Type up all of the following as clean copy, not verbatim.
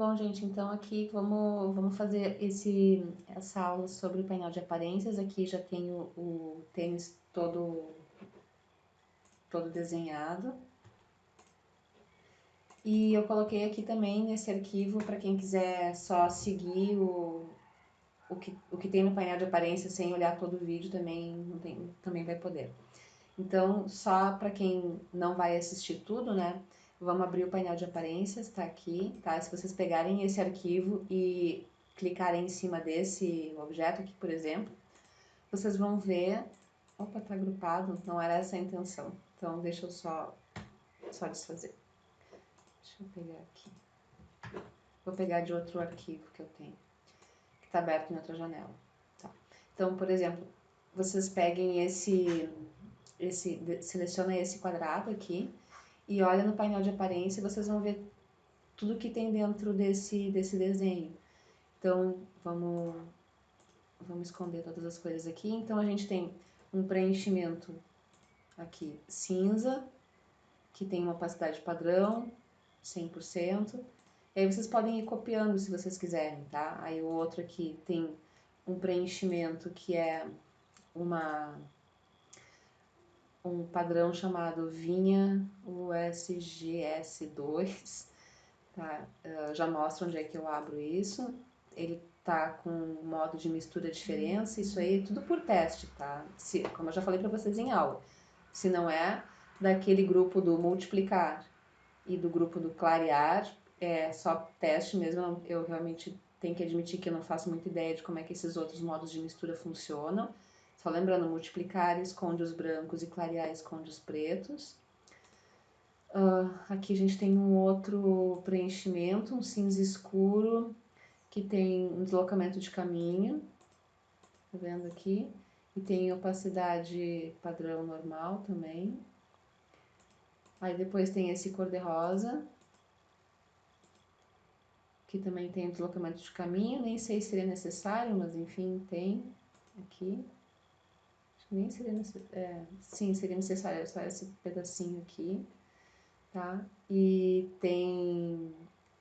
Bom, gente, então aqui vamos fazer essa aula sobre o painel de aparências. Aqui já tenho o tênis todo desenhado. E eu coloquei aqui também nesse arquivo, para quem quiser só seguir o que tem no painel de aparências sem olhar todo o vídeo, também vai poder. Então, só para quem não vai assistir tudo, né? Vamos abrir o painel de aparências, tá aqui, tá? Se vocês pegarem esse arquivo e clicarem em cima desse objeto aqui, por exemplo, vocês vão ver... Opa, tá agrupado, não era essa a intenção. Então, deixa eu só desfazer. Deixa eu pegar aqui. Vou pegar de outro arquivo que eu tenho, que está aberto em outra janela. Tá. Então, por exemplo, vocês peguem seleciona esse quadrado aqui e olha no painel de aparência, vocês vão ver tudo que tem dentro desse desenho. Então, vamos esconder todas as coisas aqui. Então, a gente tem um preenchimento aqui cinza, que tem uma opacidade padrão, 100%. E aí vocês podem ir copiando se vocês quiserem, tá? Aí o outro aqui tem um preenchimento que é um padrão chamado Vinha USGS2, tá? Já mostra onde é que eu abro isso. Ele tá com modo de mistura diferença, isso aí é tudo por teste, tá? Como eu já falei para vocês em aula, se não é daquele grupo do multiplicar e do grupo do clarear, é só teste mesmo. Eu realmente tenho que admitir que eu não faço muita ideia de como é que esses outros modos de mistura funcionam. Só lembrando, multiplicar esconde os brancos e clarear esconde os pretos. Aqui a gente tem um outro preenchimento, um cinza escuro, que tem um deslocamento de caminho, tá vendo aqui? E tem opacidade padrão normal também. Aí depois tem esse cor-de-rosa, que também tem deslocamento de caminho, nem sei se seria necessário, mas enfim, tem aqui. Acho que nem seria necessário, sim, seria necessário só esse pedacinho aqui, tá? E tem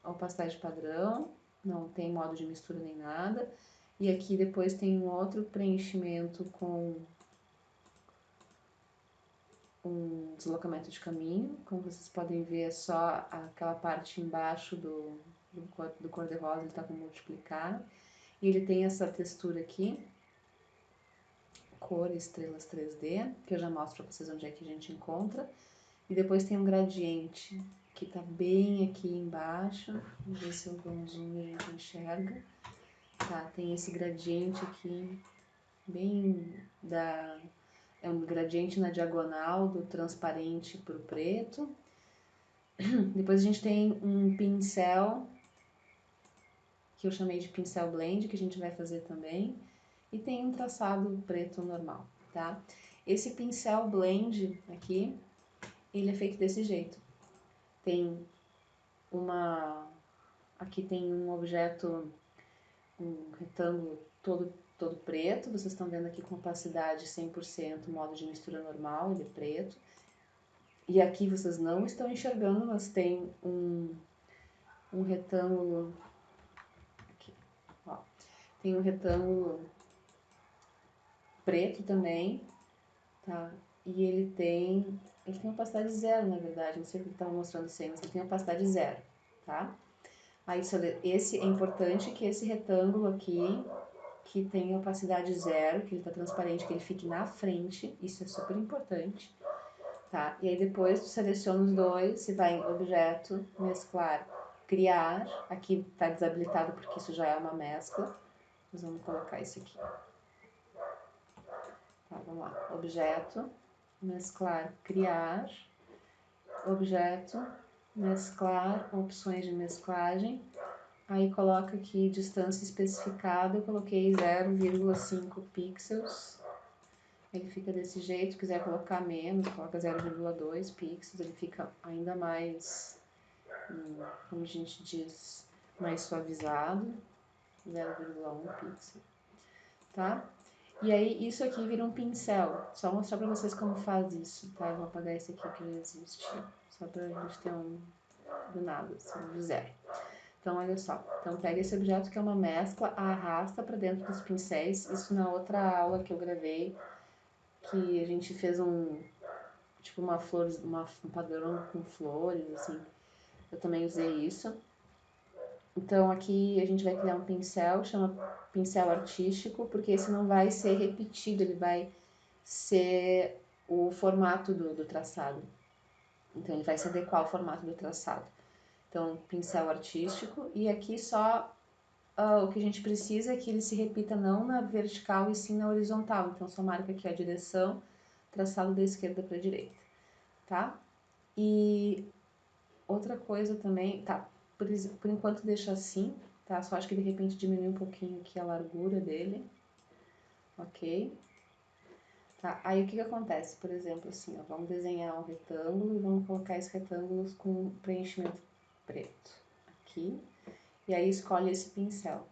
opacidade padrão, não tem modo de mistura nem nada. E aqui depois tem um outro preenchimento com um deslocamento de caminho. Como vocês podem ver, é só aquela parte embaixo do cor-de-rosa, ele está com multiplicar. E ele tem essa textura aqui, cor estrelas 3D, que eu já mostro para vocês onde é que a gente encontra. E depois tem um gradiente que tá bem aqui embaixo. Vamos ver se eu dou um zoom e a gente enxerga. Tá, tem esse gradiente aqui, é um gradiente na diagonal do transparente para o preto. Depois a gente tem um pincel, que eu chamei de pincel blend, que a gente vai fazer também. E tem um traçado preto normal, tá? Esse pincel blend aqui, ele é feito desse jeito. Tem aqui tem um objeto, um retângulo todo preto. Vocês estão vendo aqui com opacidade 100%, modo de mistura normal, ele é preto. E aqui vocês não estão enxergando, mas tem um retângulo aqui, ó. Tem um retângulo preto também, tá? E ele tem opacidade zero, na verdade, não sei porque estava mostrando isso aí, mas ele tem opacidade zero, tá? Aí, esse é importante que esse retângulo aqui, que tem opacidade zero, que ele tá transparente, que ele fique na frente, isso é super importante, tá? E aí depois tu seleciona os dois, você vai em objeto, mesclar, criar, aqui tá desabilitado porque isso já é uma mescla, nós vamos colocar isso aqui. Tá, vamos lá, objeto, mesclar, criar, objeto, mesclar, opções de mesclagem, aí coloca aqui distância especificada, eu coloquei 0,5 pixels, ele fica desse jeito. Se quiser colocar menos, coloca 0,2 pixels, ele fica ainda mais, como a gente diz, mais suavizado, 0,1 pixel, tá? E aí isso aqui vira um pincel, só mostrar pra vocês como faz isso, tá? Eu vou apagar esse aqui que já existe, só pra gente ter do nada, assim, do zero. Então, olha só. Então, pega esse objeto que é uma mescla, arrasta para dentro dos pincéis. Isso na outra aula que eu gravei, que a gente fez tipo um padrão com flores, assim. Eu também usei isso. Então, aqui a gente vai criar um pincel, chama pincel artístico, porque esse não vai ser repetido, ele vai ser o formato do traçado. Então, ele vai se adequar ao formato do traçado. Então, pincel artístico. E aqui só o que a gente precisa é que ele se repita não na vertical e sim na horizontal. Então, só marca aqui a direção, traçado da esquerda para a direita, tá? E outra coisa também, tá? Por enquanto deixa assim, tá? Só acho que de repente diminui um pouquinho aqui a largura dele, ok? Tá, aí o que que acontece? Por exemplo, assim, ó, vamos desenhar um retângulo e vamos colocar esse retângulo com preenchimento preto aqui. E aí escolhe esse pincel.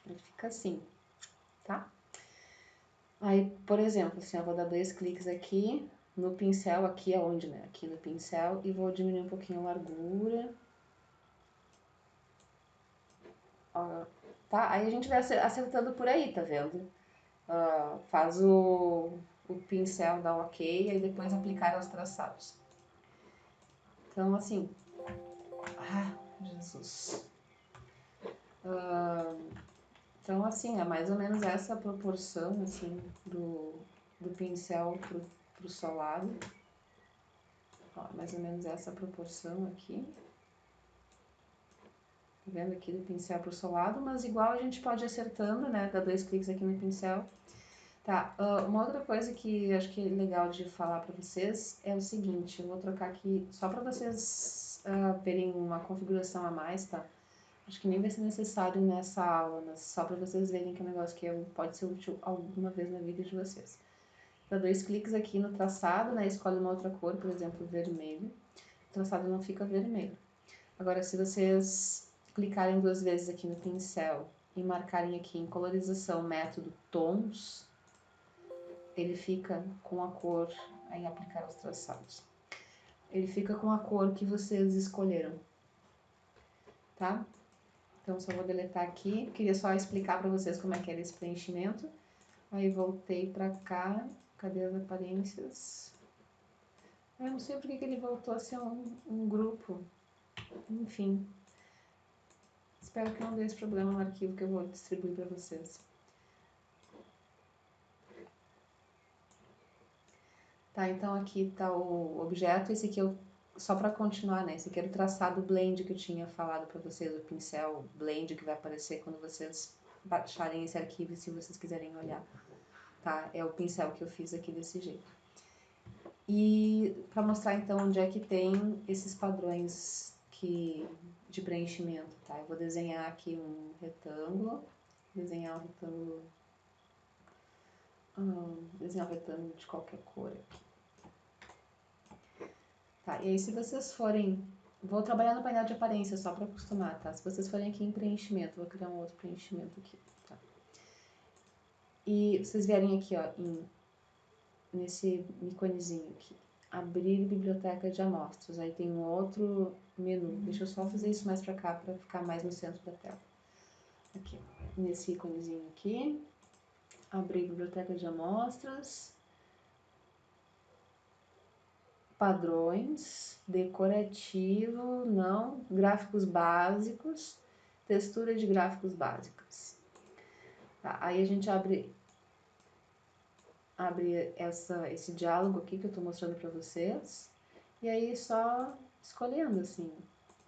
Ele fica assim, tá? Aí, por exemplo, assim, eu vou dar 2 cliques aqui no pincel, aqui aonde, né? Aqui no pincel e vou diminuir um pouquinho a largura. Ó, tá? Aí a gente vai acertando por aí, tá vendo? Faz o pincel, dá ok, aí depois aplicar os traçados. Então, assim, Jesus. Então, assim, é mais ou menos essa proporção, assim, do pincel pro solado. Ó, mais ou menos essa proporção aqui. Tá vendo aqui do pincel pro solado, mas igual a gente pode ir acertando, né? Dá 2 cliques aqui no pincel. Tá, uma outra coisa que acho que é legal de falar para vocês é o seguinte, eu vou trocar aqui só para vocês verem uma configuração a mais, tá? Acho que nem vai ser necessário nessa aula, mas só para vocês verem que é um negócio que pode ser útil alguma vez na vida de vocês. Dá 2 cliques aqui no traçado, né? Escolhe uma outra cor, por exemplo, vermelho. O traçado não fica vermelho. Agora, se vocês clicarem 2 vezes aqui no pincel e marcarem aqui em colorização método tons, ele fica com a cor, aí aplicar os traçados. Ele fica com a cor que vocês escolheram, tá? Então, só vou deletar aqui. Queria só explicar para vocês como é que era esse preenchimento. Aí voltei para cá. Cadê as aparências? Eu não sei porque que ele voltou a ser um grupo. Enfim. Espero que não dê esse problema no arquivo que eu vou distribuir para vocês. Tá, então aqui tá o objeto. Esse aqui eu só para continuar, né? Esse aqui era o traçado blend que eu tinha falado para vocês, o pincel blend que vai aparecer quando vocês baixarem esse arquivo, se vocês quiserem olhar, tá? É o pincel que eu fiz aqui desse jeito. E para mostrar então onde é que tem esses padrões de preenchimento, tá? Eu vou desenhar aqui um retângulo, desenhar um retângulo de qualquer cor aqui. Tá, e aí se vocês forem... Vou trabalhar no painel de aparência só para acostumar, tá? Se vocês forem aqui em preenchimento, vou criar um outro preenchimento aqui, tá? E vocês vierem aqui, ó, nesse iconezinho aqui, abrir biblioteca de amostras. Aí tem um outro menu. Deixa eu só fazer isso mais para cá para ficar mais no centro da tela. Aqui, nesse iconezinho aqui, abrir biblioteca de amostras. Padrões, decorativo, não, gráficos básicos, textura de gráficos básicos. Tá, aí a gente abre esse diálogo aqui que eu estou mostrando para vocês, e aí só escolhendo assim,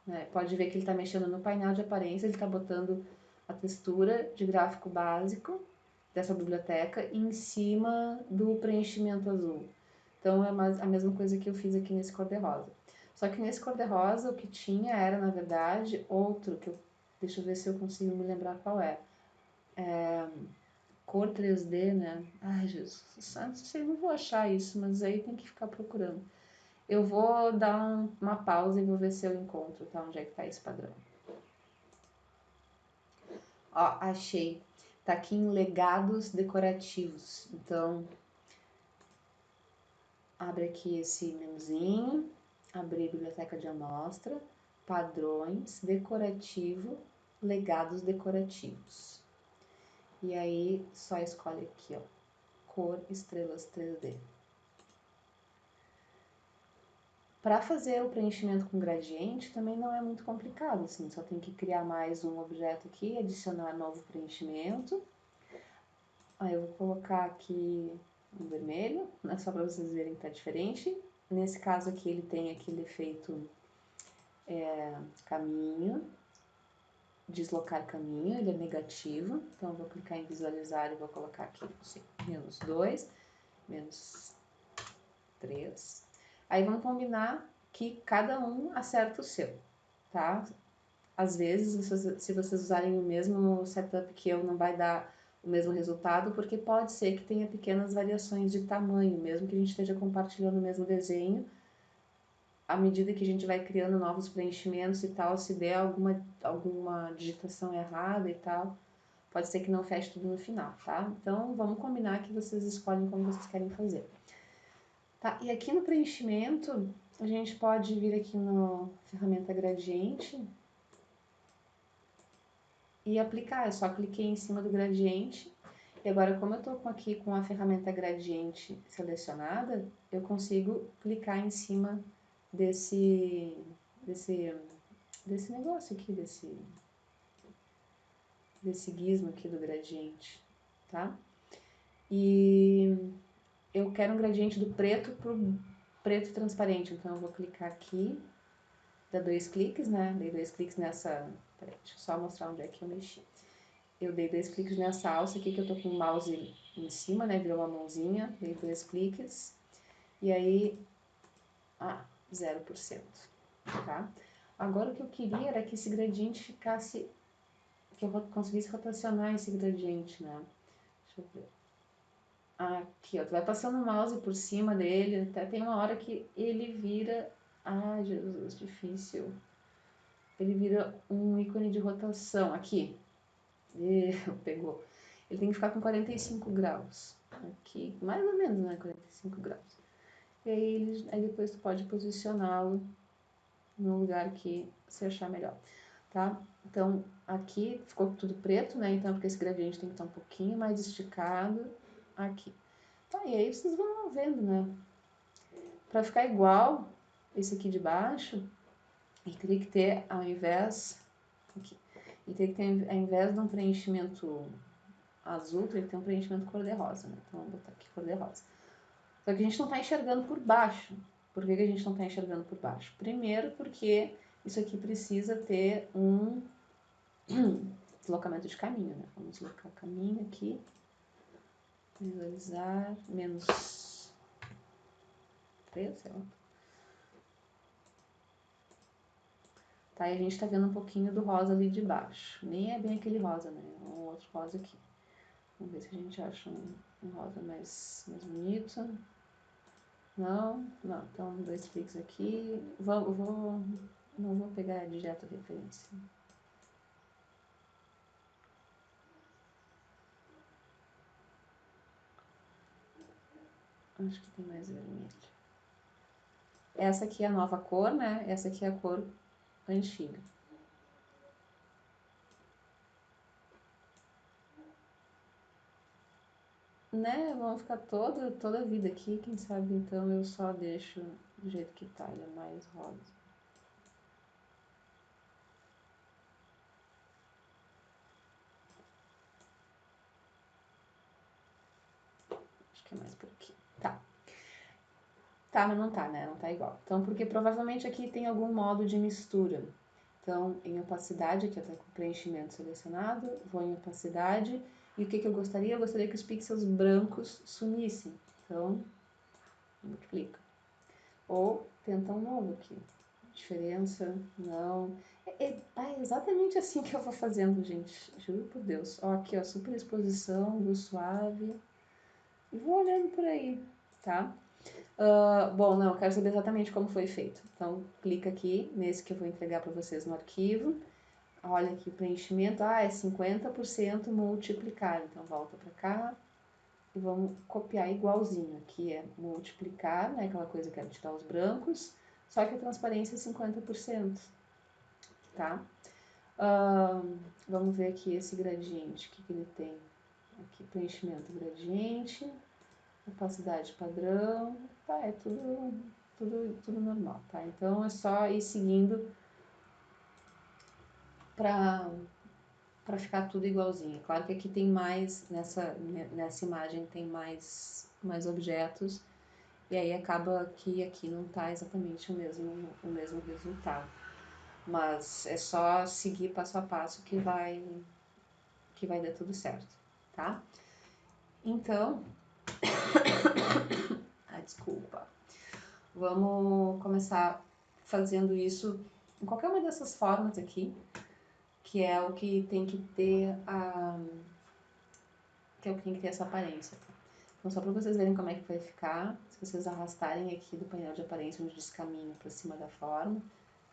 né? Pode ver que ele está mexendo no painel de aparência, ele está botando a textura de gráfico básico dessa biblioteca em cima do preenchimento azul. Então é a mesma coisa que eu fiz aqui nesse cor-de-rosa. Só que nesse cor-de-rosa o que tinha era, na verdade, outro, deixa eu ver se eu consigo me lembrar qual é. Cor 3D, né? Ai, Jesus, não sei, não vou achar isso, mas aí tem que ficar procurando. Eu vou dar uma pausa e vou ver se eu encontro, tá? Onde é que tá esse padrão. Ó, achei. Tá aqui em legados decorativos. Então, abre aqui esse menuzinho, abrir biblioteca de amostra, padrões, decorativo, legados decorativos. E aí, só escolhe aqui, ó, cor, estrelas 3D. Para fazer o preenchimento com gradiente também não é muito complicado, assim, só tem que criar mais um objeto aqui, adicionar novo preenchimento. Aí eu vou colocar aqui um vermelho, né, só para vocês verem que tá diferente. Nesse caso aqui ele tem aquele efeito caminho, deslocar caminho, ele é negativo, então eu vou clicar em visualizar e vou colocar aqui, assim, -2, -3. Aí vamos combinar que cada um acerta o seu, tá? Às vezes, se vocês usarem o mesmo setup que eu, não vai dar o mesmo resultado, porque pode ser que tenha pequenas variações de tamanho, mesmo que a gente esteja compartilhando o mesmo desenho, à medida que a gente vai criando novos preenchimentos e tal, se der alguma digitação errada e tal, pode ser que não feche tudo no final, tá? Então, vamos combinar que vocês escolhem como vocês querem fazer. Tá, e aqui no preenchimento, a gente pode vir aqui no ferramenta gradiente e aplicar. Eu só cliquei em cima do gradiente e agora, como eu tô aqui com a ferramenta gradiente selecionada, eu consigo clicar em cima desse negócio aqui, desse gizmo aqui do gradiente, tá? E eu quero um gradiente do preto pro preto transparente, então eu vou clicar aqui, dá 2 cliques, né? Dei 2 cliques nessa... Peraí, deixa eu só mostrar onde é que eu mexi. Eu dei 2 cliques nessa alça aqui, que eu tô com o mouse em cima, né? Virou uma mãozinha, dei 2 cliques, e aí... 0%, tá? Agora o que eu queria era que esse gradiente ficasse... que eu conseguisse rotacionar esse gradiente, né? Deixa eu ver. Aqui, ó, tu vai passando o mouse por cima dele, até tem uma hora que ele vira... Ai, Jesus, difícil. Ele vira um ícone de rotação, aqui. Pegou. Ele tem que ficar com 45 graus. Aqui, mais ou menos, né, 45 graus. E aí depois tu pode posicioná-lo no lugar que você achar melhor, tá? Então, aqui ficou tudo preto, né? Então, porque esse gradiente tem que estar um pouquinho mais esticado aqui. Tá, e aí vocês vão vendo, né? Para ficar igual esse aqui de baixo, ele teria que ter, ao invés... Aqui, ele teria que ter, ao invés de um preenchimento azul, teria que ter um preenchimento cor-de-rosa, né? Então, vamos botar aqui cor-de-rosa. Só que a gente não está enxergando por baixo. Por que a gente não está enxergando por baixo? Primeiro, porque isso aqui precisa ter um deslocamento de caminho, né? Vamos deslocar o caminho aqui. Visualizar, -3, sei lá. Tá, e a gente tá vendo um pouquinho do rosa ali de baixo. Nem é bem aquele rosa, né? É um outro rosa aqui. Vamos ver se a gente acha um rosa mais bonito. Não. Então, 2 cliques aqui. Não vou pegar direto a referência. Acho que tem mais vermelho. Essa aqui é a nova cor, né? Essa aqui é a cor antiga. Né? Vão ficar toda a vida aqui, quem sabe então eu só deixo do jeito que tá, ele é mais rosa. Acho que é mais por aqui. Tá. Tá, mas não tá, né? Não tá igual. Então, porque provavelmente aqui tem algum modo de mistura. Então, em opacidade, aqui eu tô com preenchimento selecionado, vou em opacidade, e o que eu gostaria? Eu gostaria que os pixels brancos sumissem. Então, multiplica. Ou tenta um novo aqui. Diferença, não. É exatamente assim que eu vou fazendo, gente. Juro por Deus. Ó, aqui, ó, superexposição, luz suave. E vou olhando por aí, tá? Bom, não, eu quero saber exatamente como foi feito. Então, clica aqui, nesse que eu vou entregar para vocês no arquivo. Olha aqui o preenchimento. É 50% multiplicar. Então, volta para cá e vamos copiar igualzinho. Aqui é multiplicar, né? Aquela coisa que era tirar os brancos. Só que a transparência é 50%. tá? Vamos ver aqui esse gradiente, o que ele tem. Aqui, preenchimento gradiente, opacidade padrão, tá? É tudo normal, tá? Então, é só ir seguindo para ficar tudo igualzinho. Claro que aqui tem mais, nessa imagem tem mais objetos, e aí acaba que aqui não tá exatamente o mesmo resultado. Mas é só seguir passo a passo que vai dar tudo certo, tá? Então, desculpa. Vamos começar fazendo isso em qualquer uma dessas formas aqui, que é o que tem que ter essa aparência. Então, só para vocês verem como é que vai ficar, se vocês arrastarem aqui do painel de aparência onde diz caminho para cima da forma,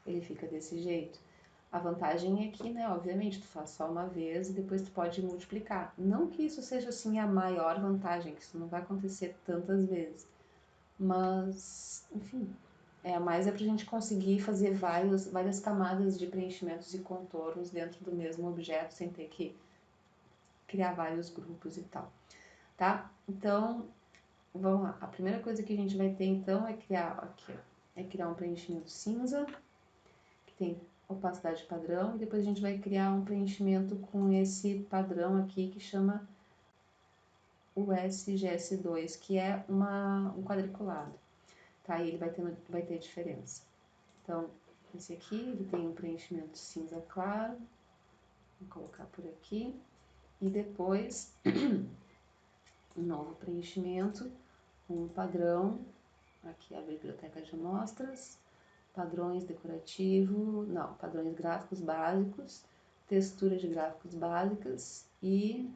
ele fica desse jeito. A vantagem é que, né, obviamente, tu faz só uma vez e depois tu pode multiplicar. Não que isso seja, assim, a maior vantagem, que isso não vai acontecer tantas vezes. Mas, enfim, mais pra gente conseguir fazer várias camadas de preenchimentos e contornos dentro do mesmo objeto, sem ter que criar vários grupos e tal, tá? Então, vamos lá. A primeira coisa que a gente vai ter, então, é criar um preenchimento cinza, que tem opacidade padrão, e depois a gente vai criar um preenchimento com esse padrão aqui que chama o SGS2, que é um quadriculado, tá? E ele vai ter diferença. Então, esse aqui, ele tem um preenchimento cinza claro, vou colocar por aqui, e depois um novo preenchimento, um padrão, aqui a biblioteca de amostras, padrões padrões gráficos básicos, textura de gráficos básicas e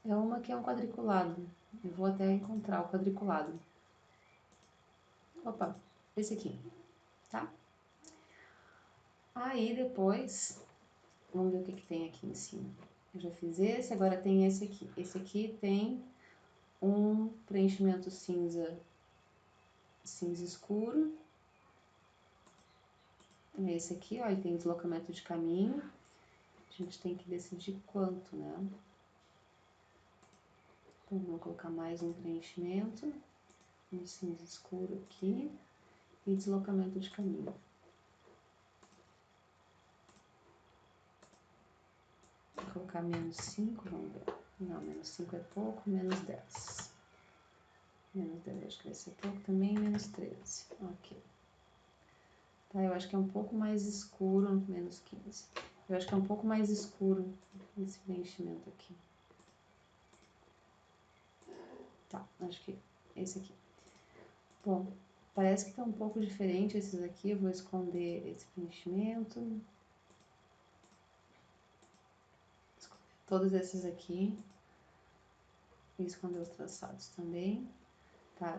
é uma que é um quadriculado. Eu vou até encontrar o quadriculado. Opa, esse aqui, tá? Aí depois, vamos ver o que tem aqui em cima. Eu já fiz esse, agora tem esse aqui. Esse aqui tem um preenchimento cinza escuro. Esse aqui, ó, ele tem deslocamento de caminho. A gente tem que decidir quanto, né? Então, vamos colocar mais um preenchimento, um cinza escuro aqui e deslocamento de caminho. Vou colocar menos 5, vamos ver. Não, menos 5 é pouco, menos 10. Menos 10, acho que vai ser pouco também, menos 13. Ok. Tá, eu acho que é um pouco mais escuro, menos 15. Eu acho que é um pouco mais escuro esse preenchimento aqui. Tá, acho que esse aqui. Bom, parece que tá um pouco diferente esses aqui, eu vou esconder esse preenchimento. Todos esses aqui. E esconder os traçados também, tá?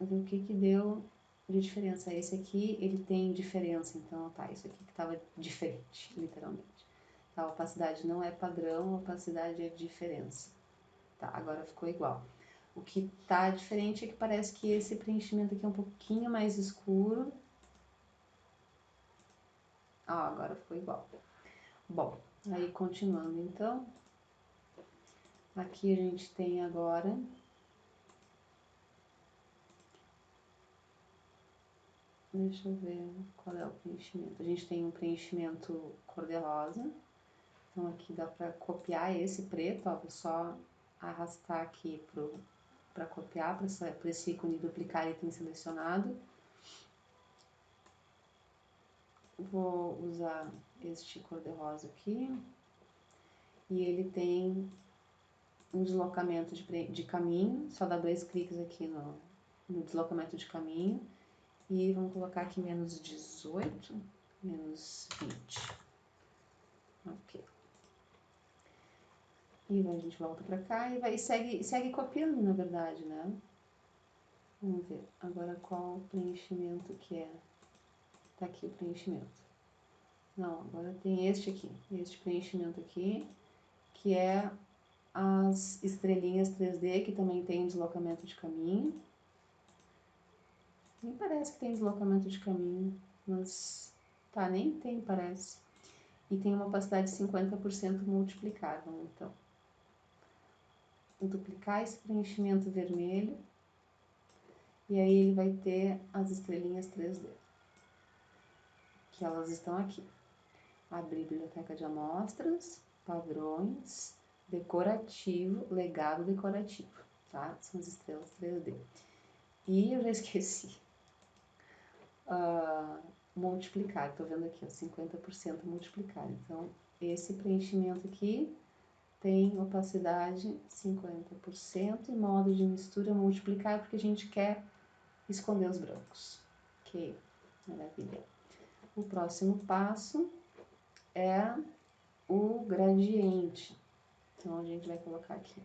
Ver o que deu de diferença. Esse aqui, ele tem diferença, então, tá, isso aqui que tava diferente, literalmente. Tá, a opacidade não é padrão, a opacidade é diferença. Tá, agora ficou igual. O que tá diferente é que parece que esse preenchimento aqui é um pouquinho mais escuro. Ah, agora ficou igual. Bom, aí continuando então. Aqui a gente tem agora deixa eu ver qual é o preenchimento. A gente tem um preenchimento cor-de-rosa. Então aqui dá para copiar esse preto, ó, vou só arrastar aqui para copiar, para esse ícone duplicar item selecionado. Vou usar este cor-de-rosa aqui. E ele tem um deslocamento de caminho, só dá 2 cliques aqui no deslocamento de caminho. E vamos colocar aqui menos 18, menos 20. Ok. E a gente volta pra cá e segue copiando, na verdade, né? Vamos ver agora qual preenchimento que é. Tá aqui o preenchimento. Não, agora tem este aqui, este preenchimento aqui, que é as estrelinhas 3D, que também tem deslocamento de caminho. Nem parece que tem deslocamento de caminho, mas tá, nem tem, parece. E tem uma opacidade de 50% multiplicável, então. Vou duplicar esse preenchimento vermelho, e aí ele vai ter as estrelinhas 3D, que elas estão aqui. Abrir biblioteca de amostras, padrões, decorativo, legado decorativo, tá? São as estrelas 3D. E eu já esqueci. Multiplicar, tô vendo aqui, ó, 50% multiplicar. Então, esse preenchimento aqui tem opacidade 50% e modo de mistura multiplicar, porque a gente quer esconder os brancos. Ok, maravilha. O próximo passo é o gradiente. Então, a gente vai colocar aqui.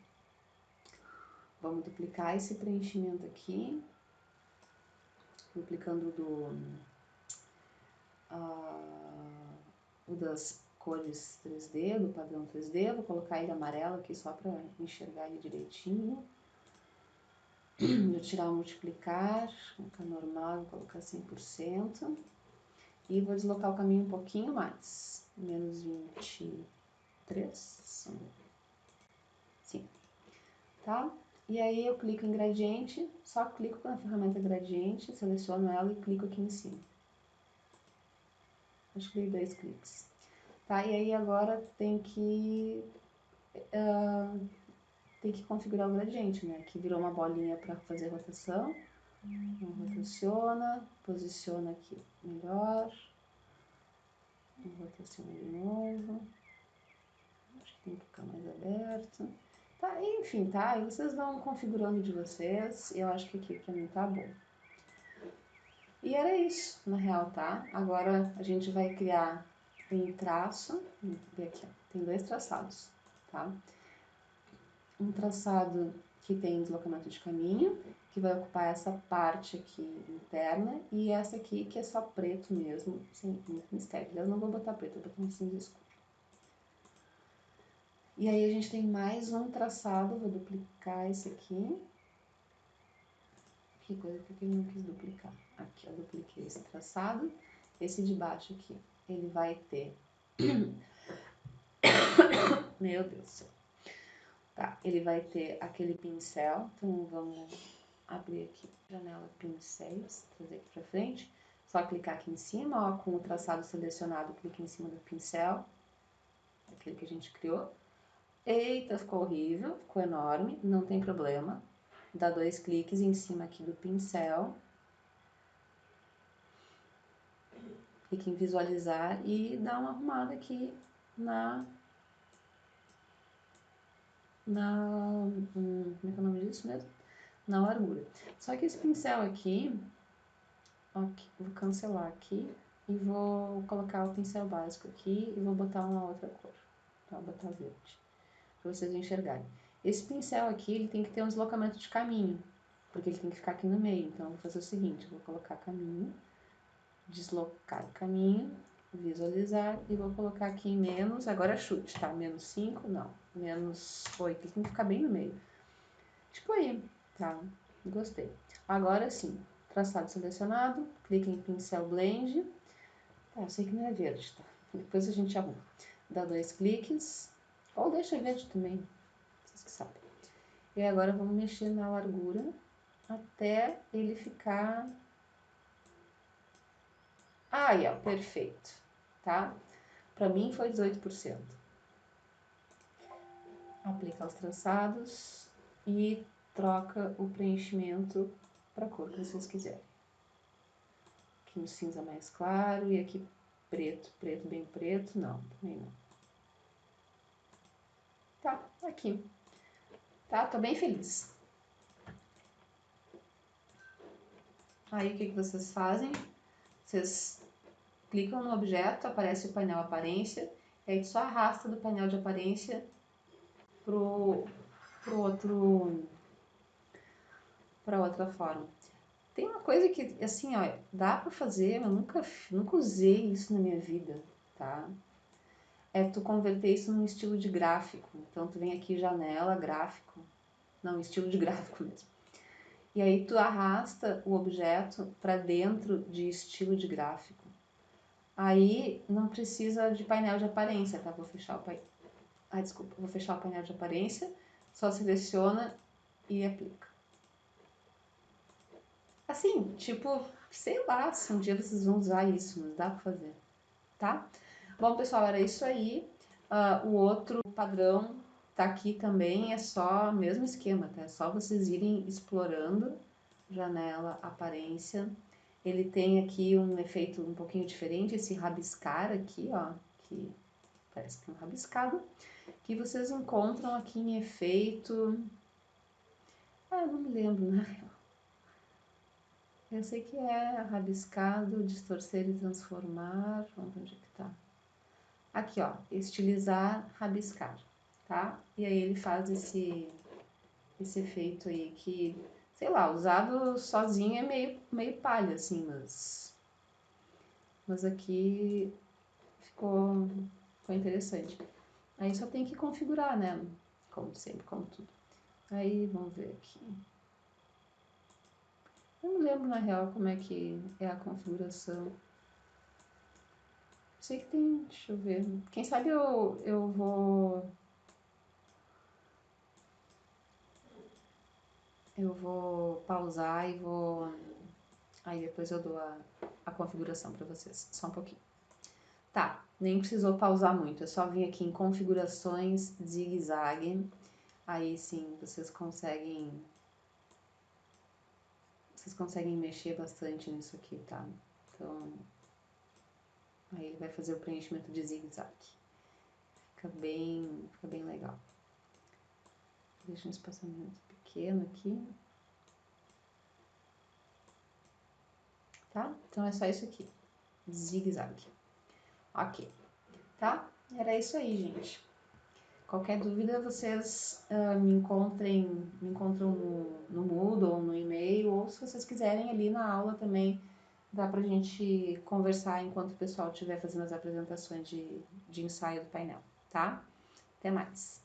Vamos duplicar esse preenchimento aqui, duplicando o das cores 3D, do padrão 3D. Vou colocar ele amarelo aqui só para enxergar ele direitinho. Vou tirar o multiplicar, vou colocar normal, vou colocar 100%. E vou deslocar o caminho um pouquinho mais, menos 23. Sim. Tá? E aí eu clico em gradiente, só clico na ferramenta gradiente, seleciono ela e clico aqui em cima. Acho que dei 2 cliques. Tá? E aí agora tem que configurar o gradiente, né? Aqui virou uma bolinha para fazer rotação. Rotaciona, posiciona aqui melhor. Rotaciona de novo. Acho que tem que ficar mais aberto. Tá, enfim, tá? Aí vocês vão configurando de vocês. Eu acho que aqui pra mim tá bom. E era isso, na real, tá? Agora a gente vai criar um traço. Vê aqui, ó. Tem 2 traçados, tá? Um traçado que tem deslocamento de caminho, que vai ocupar essa parte aqui interna, e essa aqui que é só preto mesmo, sem muito mistério. Eu não vou botar preto, vou botar um cinza escuro. E aí a gente tem mais um traçado, vou duplicar esse aqui. Que coisa que eu não quis duplicar. Aqui eu dupliquei esse traçado. Esse de baixo aqui, ele vai ter... Meu Deus do céu. Tá, ele vai ter aquele pincel, então vamos abrir aqui, janela pincéis, trazer aqui pra frente. Só clicar aqui em cima, ó, com o traçado selecionado, clique em cima do pincel, aquele que a gente criou. Eita, ficou horrível, ficou enorme, não tem problema. Dá 2 cliques em cima aqui do pincel. Clique em visualizar e dá uma arrumada aqui como é que é o nome disso mesmo? Na largura. Só que esse pincel aqui, vou cancelar aqui e vou colocar o pincel básico aqui e vou botar uma outra cor, tá? Vou botar verde, para vocês enxergarem. Esse pincel aqui, ele tem que ter um deslocamento de caminho, porque ele tem que ficar aqui no meio. Então, eu vou fazer o seguinte, eu vou colocar caminho, deslocar o caminho, visualizar e vou colocar aqui em menos, agora chute, tá? Menos 5, não, menos 8, tem que ficar bem no meio. Tipo aí, tá? Gostei. Agora sim, traçado selecionado, clique em pincel blend. Tá, eu sei que não é verde, tá? Depois a gente arruma. Dá 2 cliques, ou deixa verde também, vocês que sabem. E agora vamos mexer na largura até ele ficar... Aí, ó, perfeito, tá? Pra mim foi 18%. Aplica os traçados e troca o preenchimento para a cor que vocês quiserem. Aqui um cinza mais claro e aqui preto, preto bem preto, não, também não. Tá, aqui. Tá, tô bem feliz. Aí o que vocês fazem? Vocês clicam no objeto, aparece o painel aparência, e aí só arrasta do painel de aparência para outra forma. Tem uma coisa que, assim, ó, dá para fazer, mas nunca usei isso na minha vida, tá? é tu converter isso num estilo de gráfico. Então tu vem aqui, janela, gráfico, não, estilo de gráfico mesmo. E aí tu arrasta o objeto para dentro de estilo de gráfico. Aí não precisa de painel de aparência, tá? Vou fechar o painel. Ah, desculpa, vou fechar o painel de aparência, só seleciona e aplica. Assim, tipo, sei lá se um dia vocês vão usar isso, mas dá pra fazer, tá? Bom, pessoal, era isso aí. O outro padrão tá aqui também, é só o mesmo esquema, tá? É só vocês irem explorando janela, aparência. Ele tem aqui um efeito um pouquinho diferente, esse rabiscar aqui, ó, que parece que tem um rabiscado, que vocês encontram aqui em efeito... Ah, eu não me lembro, na real. Eu sei que é rabiscado, distorcer e transformar. Vamos ver onde é que tá. Aqui, ó, estilizar, rabiscar, tá? E aí ele faz esse efeito aí que, sei lá, usado sozinho é meio palha, assim, mas aqui ficou interessante. Aí só tem que configurar, né? Como sempre, como tudo. Aí, vamos ver aqui. Eu não lembro, na real, como é que é a configuração. Sei que tem, deixa eu ver. Quem sabe eu vou pausar e vou... Aí depois eu dou a configuração para vocês. Só um pouquinho. Tá, nem precisou pausar muito. É só vir aqui em configurações, zigue-zague. Aí sim, vocês conseguem mexer bastante nisso aqui, tá? Então, aí ele vai fazer o preenchimento de zigue-zague. Fica bem legal. Deixa um espaçamento pequeno aqui. Tá? Então é só isso aqui. Zigue-zague. Ok. Tá? Era isso aí, gente. Qualquer dúvida, vocês me encontram no Moodle ou no e-mail, ou se vocês quiserem ali na aula também, dá pra gente conversar enquanto o pessoal estiver fazendo as apresentações de ensaio do painel, tá? Até mais!